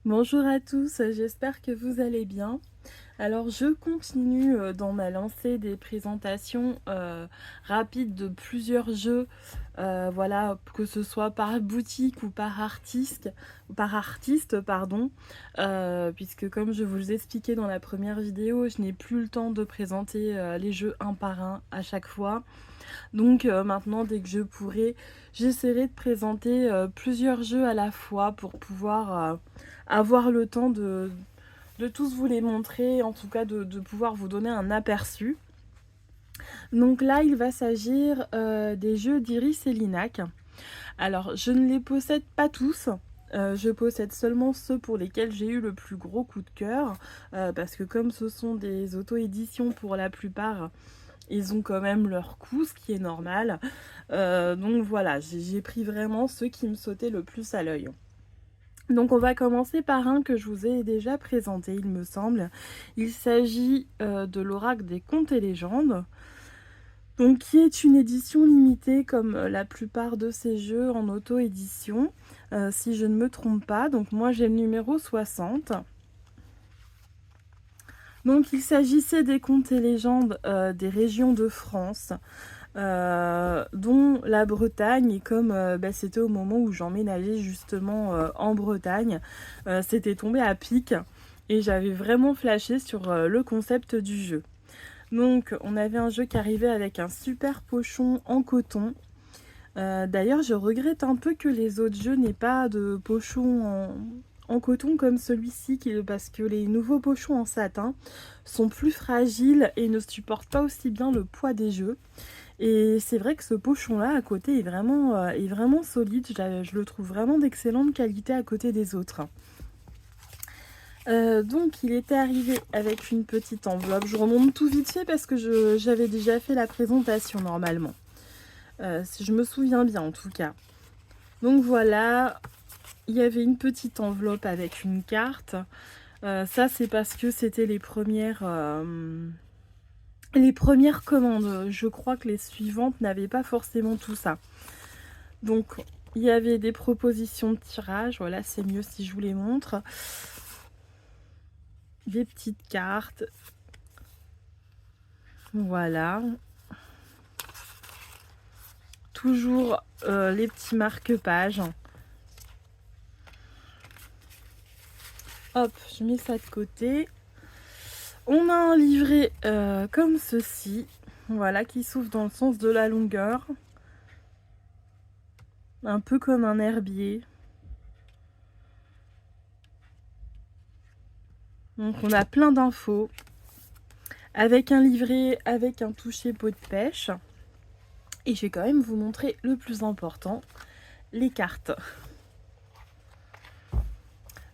Bonjour à tous, j'espère que vous allez bien. Alors je continue dans ma lancée des présentations rapides de plusieurs jeux, voilà, que ce soit par boutique ou par artiste, pardon, puisque comme je vous l'expliquais dans la première vidéo, je n'ai plus le temps de présenter les jeux un par un à chaque fois. Donc maintenant, dès que je pourrai, j'essaierai de présenter plusieurs jeux à la fois pour pouvoir avoir le temps de tous vous les montrer, en tout cas de pouvoir vous donner un aperçu. Donc là, il va s'agir des jeux d'Iris et Linac. Alors, je ne les possède pas tous. Je possède seulement ceux pour lesquels j'ai eu le plus gros coup de cœur, parce que comme ce sont des auto-éditions pour la plupart, ils ont quand même leur coût, ce qui est normal. Donc voilà, j'ai pris vraiment ceux qui me sautaient le plus à l'œil. Donc on va commencer par un que je vous ai déjà présenté, il me semble. Il s'agit de l'Oracle des Contes et Légendes, donc qui est une édition limitée comme la plupart de ces jeux en auto-édition, si je ne me trompe pas. Donc moi j'ai le numéro 60. Donc il s'agissait des contes et légendes des régions de France, dont la Bretagne. Et comme c'était au moment où j'emménageais justement en Bretagne, c'était tombé à pic et j'avais vraiment flashé sur le concept du jeu. Donc on avait un jeu qui arrivait avec un super pochon en coton. D'ailleurs je regrette un peu que les autres jeux n'aient pas de pochon en coton comme celui-ci, parce que les nouveaux pochons en satin sont plus fragiles et ne supportent pas aussi bien le poids des jeux. Et c'est vrai que ce pochon-là à côté est vraiment solide. Je le trouve vraiment d'excellente qualité à côté des autres. Donc il était arrivé avec une petite enveloppe. Je remonte tout vite fait parce que j'avais déjà fait la présentation normalement. Si je me souviens bien en tout cas. Donc voilà, il y avait une petite enveloppe avec une carte. Ça c'est parce que c'était les premières commandes. Je crois que les suivantes n'avaient pas forcément tout ça. Donc il y avait des propositions de tirage. Voilà, c'est mieux si je vous les montre. Des petites cartes. Voilà. Toujours les petits marque-pages. Hop, je mets ça de côté. On a un livret comme ceci. Voilà, qui s'ouvre dans le sens de la longueur. Un peu comme un herbier. Donc on a plein d'infos. Avec un livret, avec un toucher pot de pêche. Et je vais quand même vous montrer le plus important, les cartes.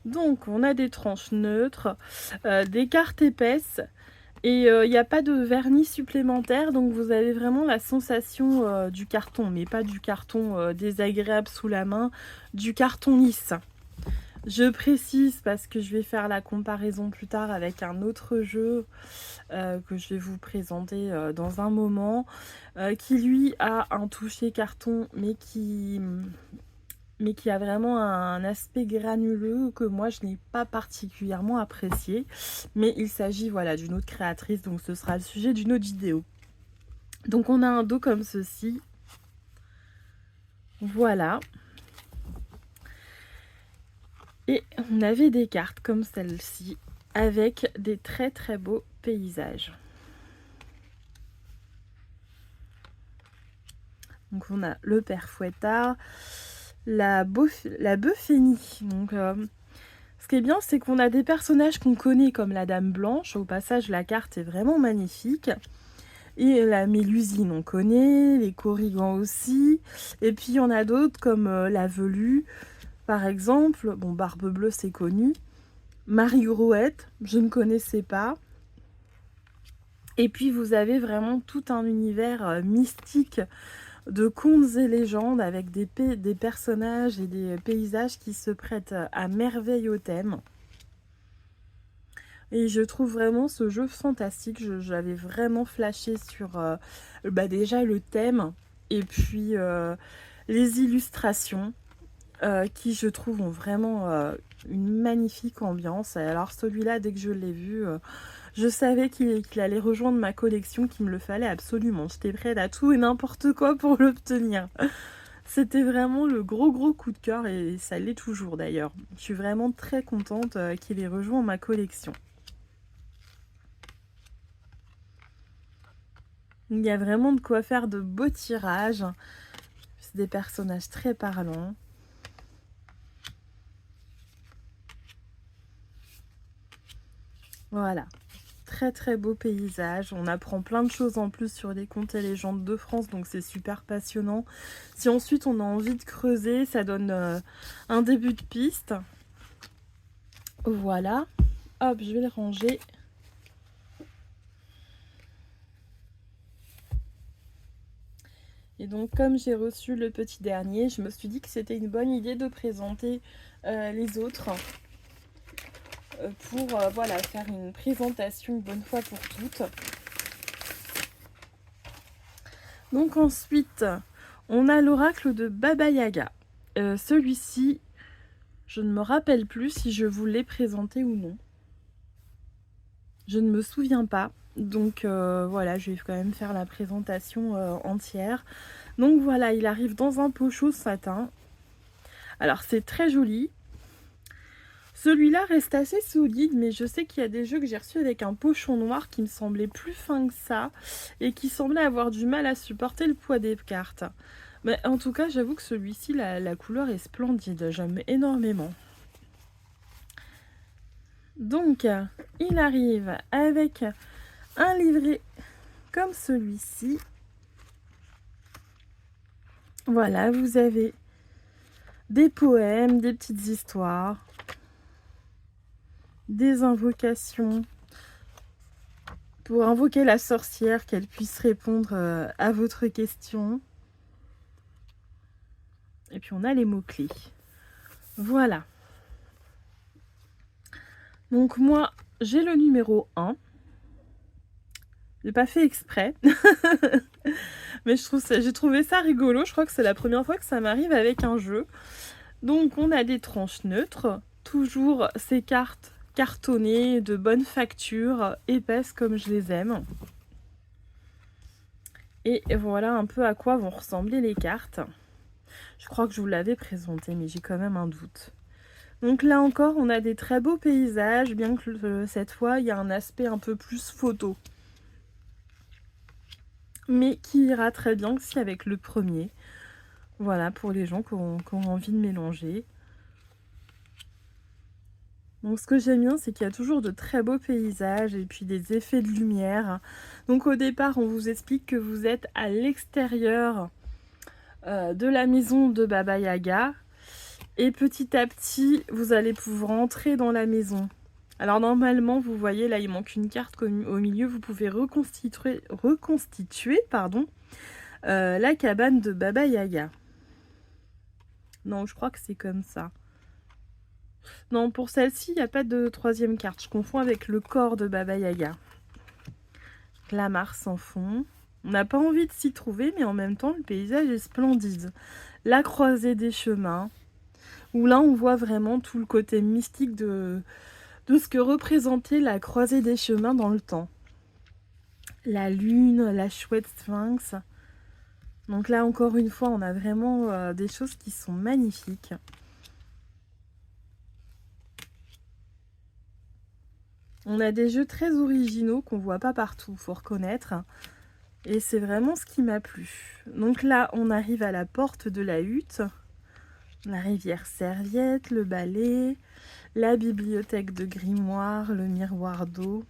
Donc on a des tranches neutres, des cartes épaisses. Et il n'y a pas de vernis supplémentaire, donc vous avez vraiment la sensation du carton, mais pas du carton désagréable sous la main, du carton lisse. Je précise parce que je vais faire la comparaison plus tard avec un autre jeu que je vais vous présenter dans un moment, qui lui a un toucher carton, mais qui a vraiment un aspect granuleux que moi je n'ai pas particulièrement apprécié. Mais il s'agit voilà, d'une autre créatrice, donc ce sera le sujet d'une autre vidéo. Donc on a un dos comme ceci. Voilà. Et on avait des cartes comme celle-ci, avec des très très beaux paysages. Donc on a le père Fouettard, la Beuphénie. Donc ce qui est bien, c'est qu'on a des personnages qu'on connaît comme la Dame Blanche. Au passage, la carte est vraiment magnifique. Et la Mélusine, on connaît, les Corrigans aussi. Et puis il y en a d'autres comme la Velue, par exemple. Bon, Barbe Bleue, c'est connu. Marie Grouette, je ne connaissais pas. Et puis vous avez vraiment tout un univers mystique de contes et légendes avec des personnages et des paysages qui se prêtent à merveille au thème. Et je trouve vraiment ce jeu fantastique. J'avais vraiment flashé sur déjà le thème et puis les illustrations. qui je trouve ont vraiment une magnifique ambiance. Alors celui-là, dès que je l'ai vu, je savais qu'il allait rejoindre ma collection, qu'il me le fallait absolument. J'étais prête à tout et n'importe quoi pour l'obtenir. C'était vraiment le gros coup de cœur et ça l'est toujours d'ailleurs. Je suis vraiment très contente qu'il ait rejoint ma collection. Il y a vraiment de quoi faire de beaux tirages. C'est des personnages très parlants. Voilà. Très beau paysage. On apprend plein de choses en plus sur les contes et légendes de France, donc c'est super passionnant. Si ensuite on a envie de creuser, ça donne un début de piste. Voilà. Hop, je vais le ranger. Et donc comme j'ai reçu le petit dernier, je me suis dit que c'était une bonne idée de présenter les autres. Pour voilà, faire une présentation une bonne fois pour toutes. Donc ensuite, on a l'oracle de Baba Yaga. Celui-ci, je ne me rappelle plus si je vous l'ai présenté ou non. Je ne me souviens pas. Donc voilà, je vais quand même faire la présentation entière. Donc voilà, il arrive dans un pochot satin. Alors c'est très joli. Celui-là reste assez solide, mais je sais qu'il y a des jeux que j'ai reçus avec un pochon noir qui me semblait plus fin que ça et qui semblait avoir du mal à supporter le poids des cartes. Mais en tout cas, j'avoue que celui-ci, la couleur est splendide, j'aime énormément. Donc, il arrive avec un livret comme celui-ci. Voilà, vous avez des poèmes, des petites histoires, des invocations pour invoquer la sorcière, qu'elle puisse répondre à votre question. Et puis on a les mots-clés. Voilà. Donc moi, j'ai le numéro 1. J'ai pas fait exprès. Mais j'ai trouvé ça rigolo. Je crois que c'est la première fois que ça m'arrive avec un jeu. Donc on a des tranches neutres. Toujours ces cartes cartonnées, de bonne facture, épaisses comme je les aime. Et voilà un peu à quoi vont ressembler les cartes. Je crois que je vous l'avais présenté, mais j'ai quand même un doute. Donc là encore, on a des très beaux paysages, bien que cette fois, il y a un aspect un peu plus photo. Mais qui ira très bien aussi avec le premier. Voilà, pour les gens qui ont envie de mélanger. Donc ce que j'aime bien, c'est qu'il y a toujours de très beaux paysages et puis des effets de lumière. Donc au départ, on vous explique que vous êtes à l'extérieur de la maison de Baba Yaga. Et petit à petit, vous allez pouvoir entrer dans la maison. Alors normalement, vous voyez, là, il manque une carte au milieu. Vous pouvez reconstituer la cabane de Baba Yaga. Non, je crois que c'est comme ça. Non, pour celle-ci, il n'y a pas de troisième carte. Je confonds avec le corps de Baba Yaga. La mare sans fond. On n'a pas envie de s'y trouver, mais en même temps, le paysage est splendide. La croisée des chemins, où là, on voit vraiment tout le côté mystique de ce que représentait la croisée des chemins dans le temps. La lune, la chouette sphinx. Donc là, encore une fois, on a vraiment des choses qui sont magnifiques. On a des jeux très originaux qu'on voit pas partout, faut reconnaître. Et c'est vraiment ce qui m'a plu. Donc là, on arrive à la porte de la hutte. La rivière serviette, le balai, la bibliothèque de grimoire, le miroir d'eau.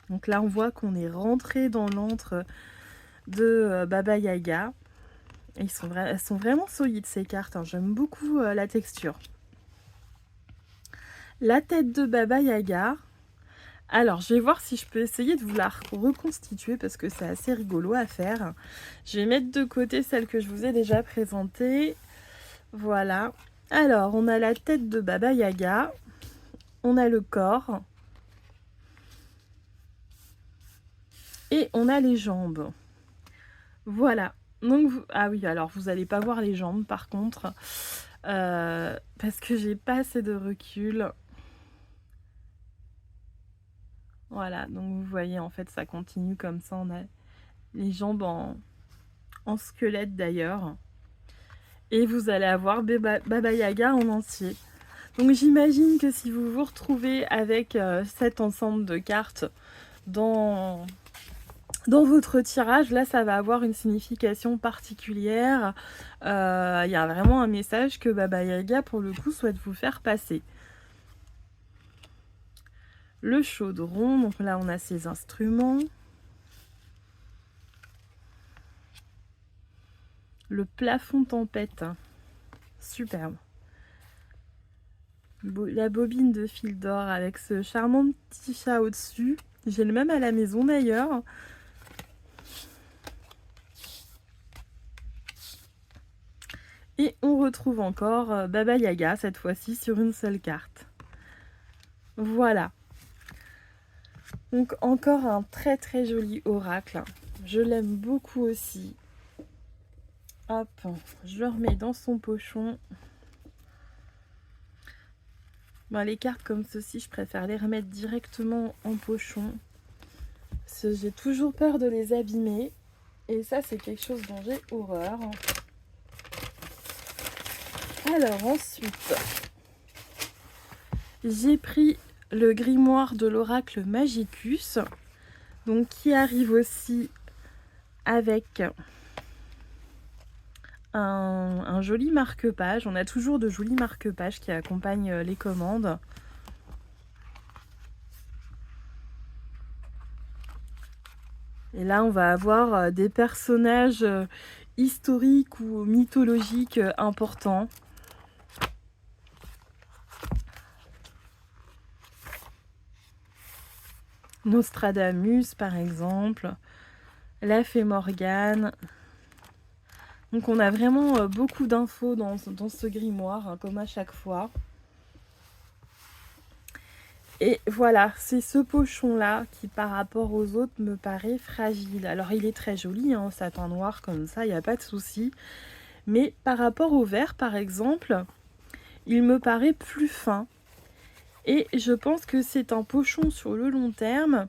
Donc là, on voit qu'on est rentré dans l'antre de Baba Yaga. Et elles sont vraiment solides ces cartes, hein. J'aime beaucoup la texture. La tête de Baba Yaga. Alors, je vais voir si je peux essayer de vous la reconstituer parce que c'est assez rigolo à faire. Je vais mettre de côté celle que je vous ai déjà présentée. Voilà. Alors, on a la tête de Baba Yaga. On a le corps. Et on a les jambes. Voilà. Donc, ah oui, alors vous n'allez pas voir les jambes par contre. parce que j'ai pas assez de recul. Voilà, donc vous voyez, en fait, ça continue comme ça. On a les jambes en squelette d'ailleurs. Et vous allez avoir Baba Yaga en entier. Donc j'imagine que si vous vous retrouvez avec cet ensemble de cartes dans votre tirage, là, ça va avoir une signification particulière. Il y a vraiment un message que Baba Yaga, pour le coup, souhaite vous faire passer. Le chaudron, donc là, on a ses instruments. Le plafond tempête, superbe. La bobine de fil d'or avec ce charmant petit chat au-dessus. J'ai le même à la maison d'ailleurs. Et on retrouve encore Baba Yaga, cette fois-ci sur une seule carte. Voilà. Donc encore un très très joli oracle. Je l'aime beaucoup aussi. Hop, je le remets dans son pochon. Bon, les cartes comme ceci, je préfère les remettre directement en pochon. Parce que j'ai toujours peur de les abîmer. Et ça, c'est quelque chose dont j'ai horreur. Alors ensuite, j'ai pris le grimoire de l'oracle Magicus, donc qui arrive aussi avec un joli marque-page. On a toujours de jolis marque-pages qui accompagnent les commandes. Et là, on va avoir des personnages historiques ou mythologiques importants. Nostradamus, par exemple. La Fée Morgane. Donc on a vraiment beaucoup d'infos dans ce grimoire, hein, comme à chaque fois. Et voilà, c'est ce pochon-là qui, par rapport aux autres, me paraît fragile. Alors il est très joli, hein, satin noir comme ça, il n'y a pas de souci. Mais par rapport au vert, par exemple, il me paraît plus fin. Et je pense que c'est un pochon sur le long terme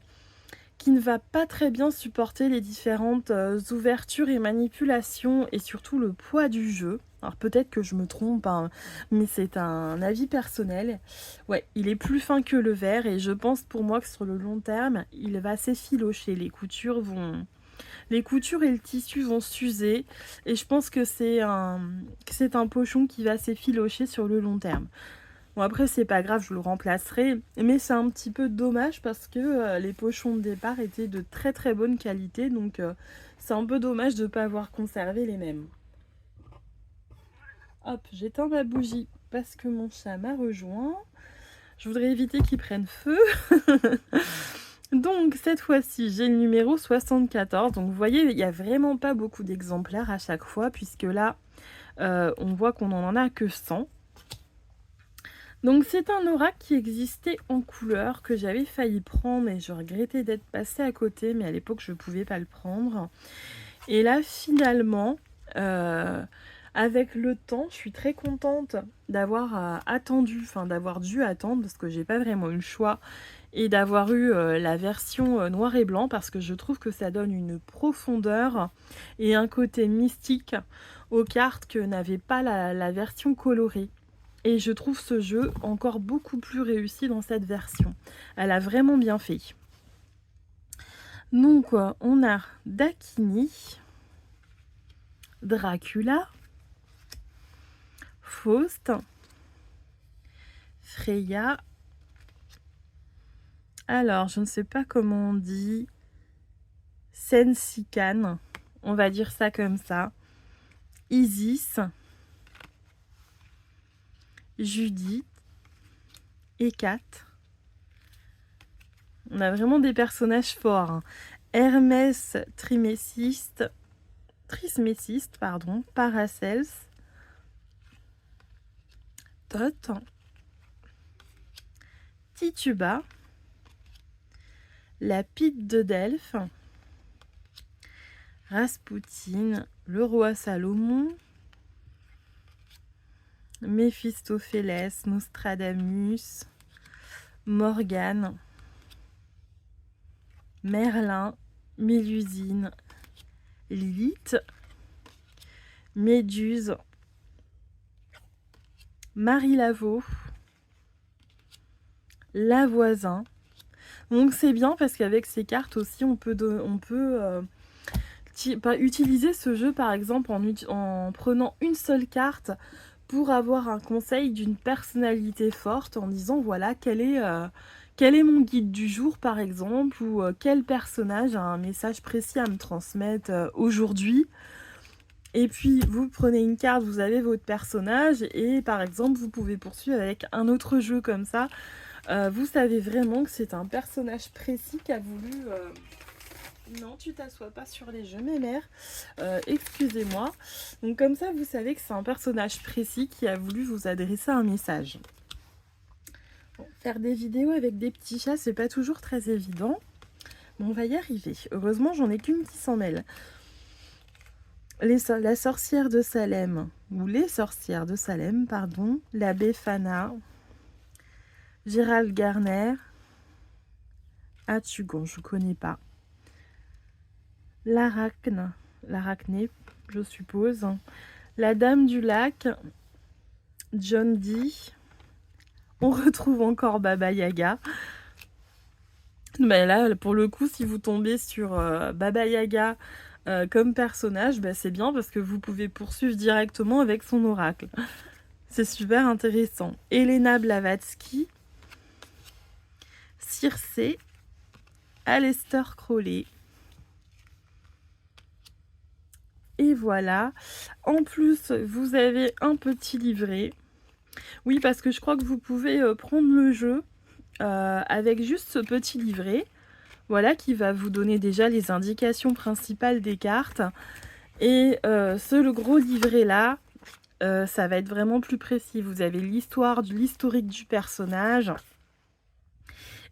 qui ne va pas très bien supporter les différentes ouvertures et manipulations et surtout le poids du jeu. Alors peut-être que je me trompe, hein, mais c'est un avis personnel. Ouais, il est plus fin que le vert et je pense pour moi que sur le long terme, il va s'effilocher. Les coutures et le tissu vont s'user et je pense que c'est un pochon qui va s'effilocher sur le long terme. Bon après c'est pas grave, je le remplacerai, mais c'est un petit peu dommage parce que les pochons de départ étaient de très très bonne qualité, donc c'est un peu dommage de ne pas avoir conservé les mêmes. Hop, j'éteins ma bougie parce que mon chat m'a rejoint. Je voudrais éviter qu'il prenne feu. Donc cette fois-ci j'ai le numéro 74, donc vous voyez il n'y a vraiment pas beaucoup d'exemplaires à chaque fois puisque là on voit qu'on n'en a que 100. Donc c'est un oracle qui existait en couleur, que j'avais failli prendre et je regrettais d'être passée à côté, mais à l'époque je ne pouvais pas le prendre. Et là finalement, avec le temps, je suis très contente d'avoir d'avoir dû attendre, parce que j'ai pas vraiment eu le choix, et d'avoir eu la version noir et blanc, parce que je trouve que ça donne une profondeur et un côté mystique aux cartes que n'avait pas la version colorée. Et je trouve ce jeu encore beaucoup plus réussi dans cette version. Elle a vraiment bien fait. Donc, on a Dakini, Dracula, Faust, Freya. Alors, je ne sais pas comment on dit. Sensikan, on va dire ça comme ça. Isis, Judith, Hécate. On a vraiment des personnages forts. Hein. Hermès Trismégiste, Paracels, Thoth, Tituba, la Pite de Delphes, Raspoutine, le roi Salomon, Méphistophélès, Nostradamus, Morgane, Merlin, Mélusine, Lilith, Méduse, Marie Laveau, Lavoisin. Donc c'est bien parce qu'avec ces cartes aussi on peut utiliser ce jeu par exemple en prenant une seule carte pour avoir un conseil d'une personnalité forte en disant voilà quel est mon guide du jour par exemple, ou quel personnage a un message précis à me transmettre aujourd'hui. Et puis vous prenez une carte, vous avez votre personnage et par exemple vous pouvez poursuivre avec un autre jeu comme ça. Vous savez vraiment que c'est un personnage précis qui a voulu... Non, tu t'assois pas sur les jeux, mes mères. Excusez-moi. Donc comme ça, vous savez que c'est un personnage précis qui a voulu vous adresser un message. Bon, faire des vidéos avec des petits chats, c'est pas toujours très évident. Mais on va y arriver. Heureusement, j'en ai qu'une qui s'en mêle. La sorcière de Salem, ou les sorcières de Salem, pardon, la Befana, Gérald Garner, Atugan, je connais pas. L'arachne, je suppose. La Dame du Lac, John Dee. On retrouve encore Baba Yaga. Mais là, pour le coup, si vous tombez sur Baba Yaga comme personnage, bah, c'est bien parce que vous pouvez poursuivre directement avec son oracle. C'est super intéressant. Elena Blavatsky, Circé, Aleister Crowley. Et voilà. En plus, vous avez un petit livret. Oui, parce que je crois que vous pouvez prendre le jeu avec juste ce petit livret. Voilà, qui va vous donner déjà les indications principales des cartes. Et le gros livret là, ça va être vraiment plus précis. Vous avez l'historique du personnage.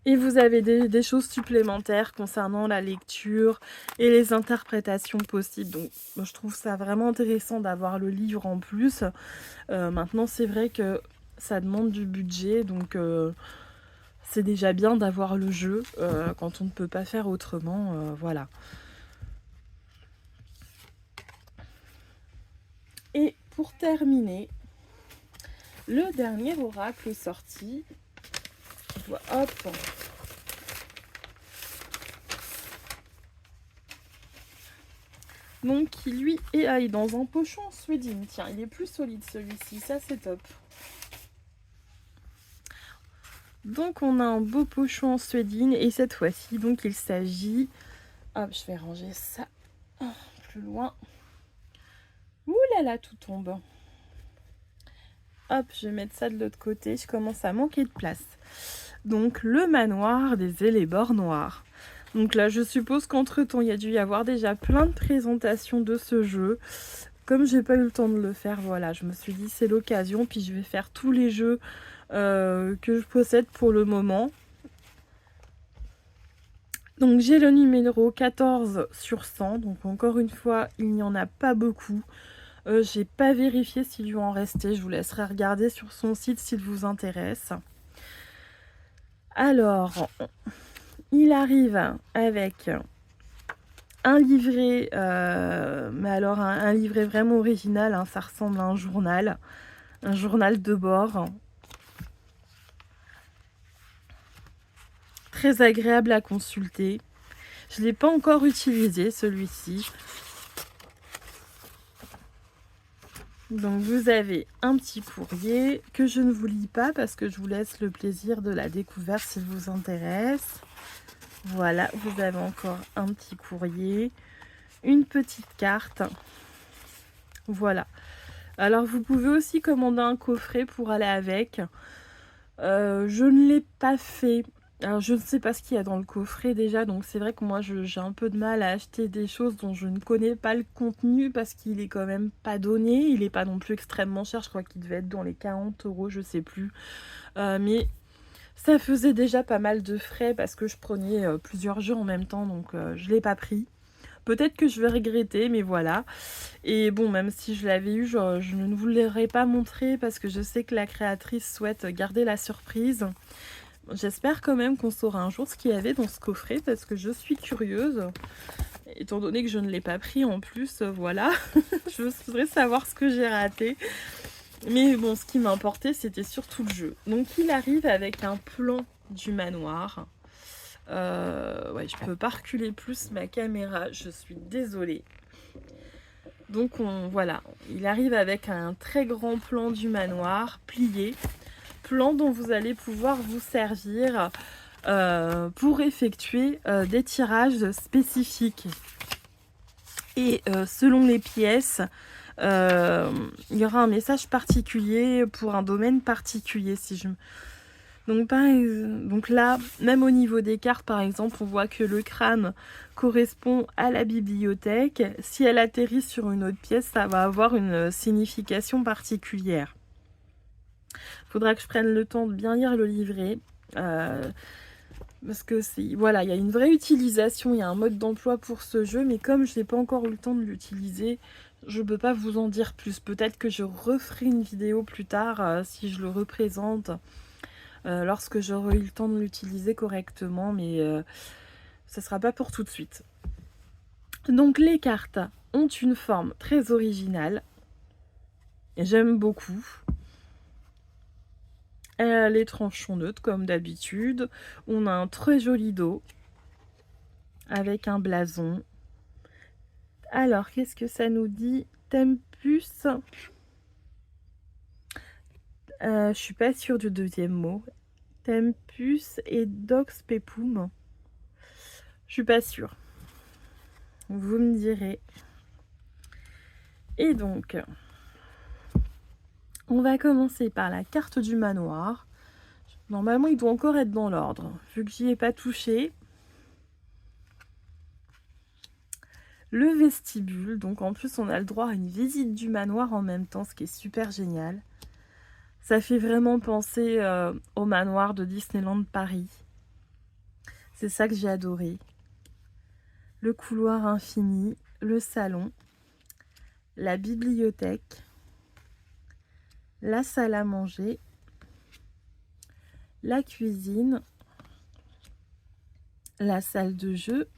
Et vous avez des choses supplémentaires concernant la lecture et les interprétations possibles. Donc moi, je trouve ça vraiment intéressant d'avoir le livre en plus. Maintenant, c'est vrai que ça demande du budget, donc c'est déjà bien d'avoir le jeu quand on ne peut pas faire autrement. Voilà. Et pour terminer, le dernier oracle sorti. Hop. Donc qui lui est dans un pochon en suédine. Tiens, il est plus solide celui-ci, ça c'est top. Donc on a un beau pochon en suédine et cette fois-ci, donc il s'agit... Hop, je vais ranger ça plus loin. Ouh là là, tout tombe. Hop, je vais mettre ça de l'autre côté, je commence à manquer de place. Donc le manoir des Élébores noirs. Donc là, je suppose qu'entre-temps, il y a dû y avoir déjà plein de présentations de ce jeu. Comme j'ai pas eu le temps de le faire, voilà, je me suis dit c'est l'occasion, puis je vais faire tous les jeux que je possède pour le moment. Donc j'ai le numéro 14 sur 100, donc encore une fois, il n'y en a pas beaucoup. J'ai pas vérifié s'il lui en restait, je vous laisserai regarder sur son site s'il vous intéresse. Alors, il arrive avec un livret, mais alors un livret vraiment original, hein, ça ressemble à un journal de bord. Très agréable à consulter. Je ne l'ai pas encore utilisé celui-ci. Donc vous avez un petit courrier que je ne vous lis pas parce que je vous laisse le plaisir de la découverte s'il vous intéresse. Voilà, vous avez encore un petit courrier, une petite carte. Voilà. Alors vous pouvez aussi commander un coffret pour aller avec. Je ne l'ai pas fait. Alors je ne sais pas ce qu'il y a dans le coffret déjà, donc c'est vrai que moi j'ai un peu de mal à acheter des choses dont je ne connais pas le contenu parce qu'il est quand même pas donné, il est pas non plus extrêmement cher, je crois qu'il devait être dans les 40 €, je sais plus. Mais ça faisait déjà pas mal de frais parce que je prenais plusieurs jeux en même temps, donc je l'ai pas pris. Peut-être que je vais regretter, mais voilà. Et bon, même si je l'avais eu, je ne vous l'aurais pas montré parce que je sais que la créatrice souhaite garder la surprise. J'espère quand même qu'on saura un jour ce qu'il y avait dans ce coffret parce que je suis curieuse. Étant donné que je ne l'ai pas pris en plus, voilà. Je voudrais savoir ce que j'ai raté. Mais bon, ce qui m'importait, c'était surtout le jeu. Donc il arrive avec un plan du manoir. Ouais, je peux pas reculer plus ma caméra, je suis désolée. Donc voilà, il arrive avec un très grand plan du manoir, plié. Plan dont vous allez pouvoir vous servir pour effectuer des tirages spécifiques. Et selon les pièces, il y aura un message particulier pour un domaine particulier. Donc là, même au niveau des cartes, par exemple, on voit que le crâne correspond à la bibliothèque. Si elle atterrit sur une autre pièce, ça va avoir une signification particulière. Il faudra que je prenne le temps de bien lire le livret. Parce que voilà, il y a une vraie utilisation, il y a un mode d'emploi pour ce jeu, mais comme je n'ai pas encore eu le temps de l'utiliser, je ne peux pas vous en dire plus. Peut-être que je referai une vidéo plus tard si je le représente lorsque j'aurai eu le temps de l'utiliser correctement, mais ça ne sera pas pour tout de suite. Donc les cartes ont une forme très originale. J'aime beaucoup. Les tranches sont neutres comme d'habitude. On a un très joli dos avec un blason. Alors, qu'est-ce que ça nous dit? Tempus. Je suis pas sûre du deuxième mot. Tempus et Dox Pepum. Je suis pas sûre. Vous me direz. Et donc, on va commencer par la carte du manoir. Normalement, il doit encore être dans l'ordre, vu que j'y ai pas touché. Le vestibule, donc en plus on a le droit à une visite du manoir en même temps, ce qui est super génial. Ça fait vraiment penser au manoir de Disneyland Paris. C'est ça que j'ai adoré. Le couloir infini, le salon, la bibliothèque, la salle à manger, la cuisine, la salle de jeu,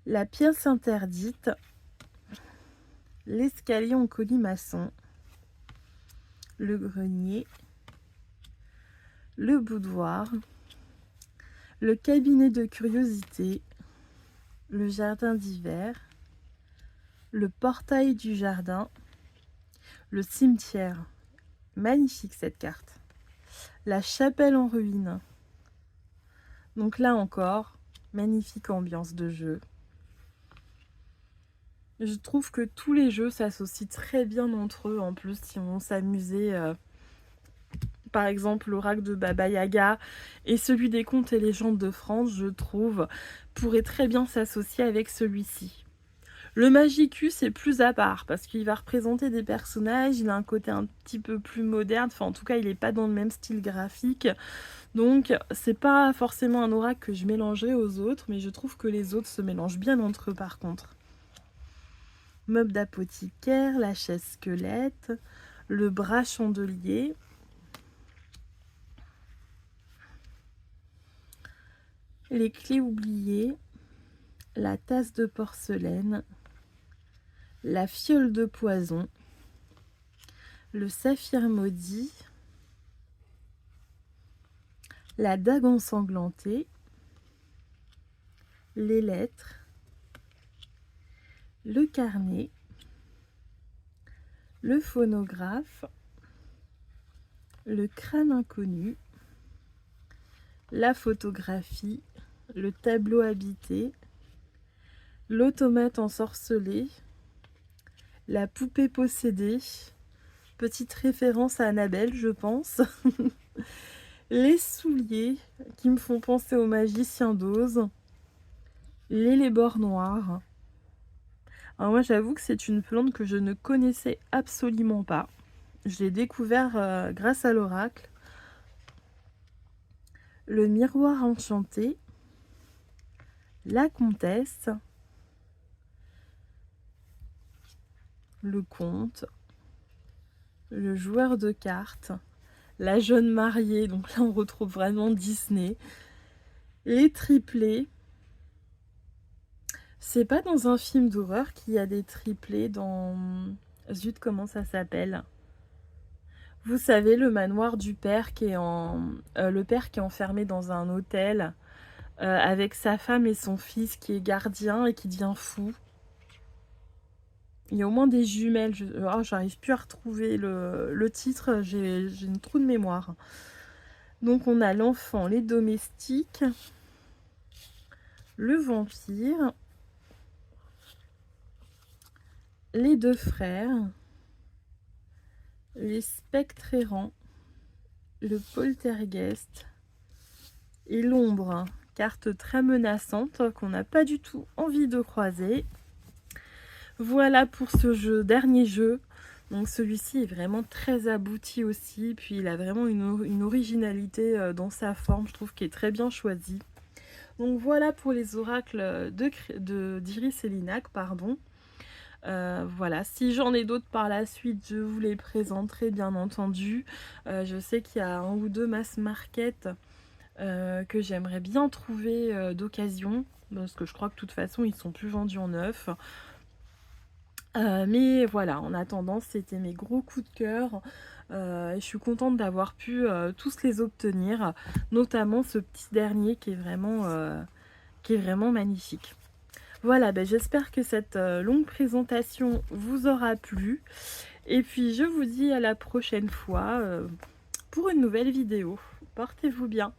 la pièce interdite, l'escalier en colimaçon, le grenier, le boudoir, le cabinet de curiosité, le jardin d'hiver, le portail du jardin, le cimetière. Magnifique cette carte. La chapelle en ruine. Donc là encore, magnifique ambiance de jeu. Je trouve que tous les jeux s'associent très bien entre eux. En plus, si on s'amusait, par exemple, l'oracle de Baba Yaga et celui des contes et légendes de France, je trouve, pourrait très bien s'associer avec celui-ci. Le Magicus est plus à part parce qu'il va représenter des personnages, il a un côté un petit peu plus moderne, enfin en tout cas il n'est pas dans le même style graphique. Donc c'est pas forcément un oracle que je mélangerais aux autres, mais je trouve que les autres se mélangent bien entre eux par contre. Meuble d'apothicaire, la chaise squelette, le bras chandelier, les clés oubliées, la tasse de porcelaine, la fiole de poison, le saphir maudit, la dague ensanglantée, les lettres, le carnet, le phonographe, le crâne inconnu, la photographie, le tableau habité, l'automate ensorcelé, la poupée possédée, petite référence à Annabelle je pense, les souliers qui me font penser au magicien d'Oz, les bords noirs. Alors moi j'avoue que c'est une plante que je ne connaissais absolument pas. Je l'ai découvert grâce à l'oracle. Le miroir enchanté, la comtesse, le comte, le joueur de cartes, la jeune mariée, donc là on retrouve vraiment Disney, les triplés. C'est pas dans un film d'horreur qu'il y a des triplés dans... Zut, comment ça s'appelle? Vous savez, le manoir du père qui est le père qui est enfermé dans un hôtel avec sa femme et son fils qui est gardien et qui devient fou. Il y a au moins des jumelles. J'arrive plus à retrouver le titre, j'ai une trou de mémoire. Donc on a l'enfant, les domestiques, le vampire, les deux frères, les spectres errants, le poltergeist et l'ombre. Carte très menaçante qu'on n'a pas du tout envie de croiser. Voilà pour ce dernier jeu. Donc celui-ci est vraiment très abouti aussi. Puis il a vraiment une originalité dans sa forme, je trouve, qui est très bien choisie. Donc voilà pour les oracles d'Iris et Linac, pardon. Voilà, si j'en ai d'autres par la suite, je vous les présenterai bien entendu. Je sais qu'il y a un ou deux mass market que j'aimerais bien trouver d'occasion, parce que je crois que de toute façon ils sont plus vendus en neuf. Mais voilà, en attendant, c'était mes gros coups de cœur. Je suis contente d'avoir pu tous les obtenir, notamment ce petit dernier qui est vraiment magnifique. Voilà, j'espère que cette longue présentation vous aura plu. Et puis je vous dis à la prochaine fois pour une nouvelle vidéo. Portez-vous bien.